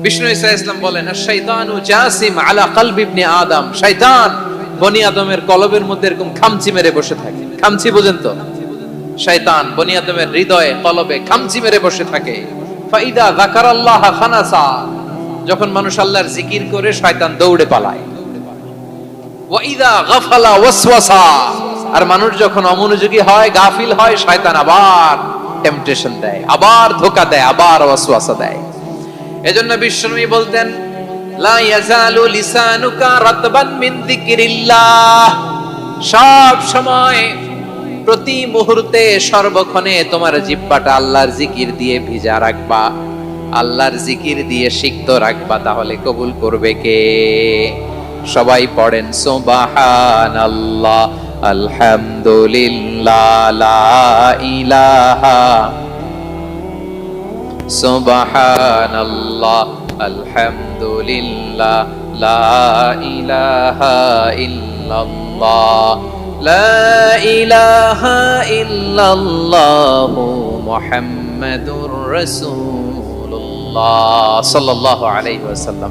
বিষ্ণু ঈসা ইসলাম বলেন, আশ-শাইতানু জাসিম আলা কলবি ইবনে আদম, শয়তান বনি আদমের কলবের মধ্যে এরকম খামচি মেরে বসে থাকে। খামচি বোঝেন তো? শয়তান বনি আদমের হৃদয়ে কলবে খামচি মেরে বসে থাকে। ফাইদা যাকারাল্লাহ খানাসা, যখন মানুষ আল্লাহর জিকির করে শয়তান দৌড়ে পালায়। ওয়া ইযা গাফালা ওয়াসওয়াসা, আর মানুষ যখন অমনোযোগী হয়, গাফিল হয়, শয়তান আবার টেম্পটেশন দেয়, আবার ধোঁকা দেয়, আবার ওয়াসওয়াসা দেয়। এজন্য বিশ্বনবী বলতেন, লা ইয়াজালু লিসানুকা রাতবান মিন যিকরিল্লাহ, সব সময় প্রতি মুহূর্তে সর্বক্ষণে তোমার জিহ্বাটা আল্লাহর জিকির দিয়ে ভিজা রাখবা, আল্লাহর জিকির দিয়ে সিক্ত রাখবা, তাহলে কবুল করবে কে? সবাই পড়েন সুবহানাল্লাহ, আলহামদুলিল্লাহ, লা ইলাহা, সুবহানাল্লাহ, আলহামদুলিল্লাহ, লা ইলাহা ইল্লাল্লাহ, লা ইলাহা ইল্লাল্লাহ, মুহাম্মাদুর রাসূলুল্লাহ সাল্লাল্লাহু আলাইহি ওয়াসাল্লাম।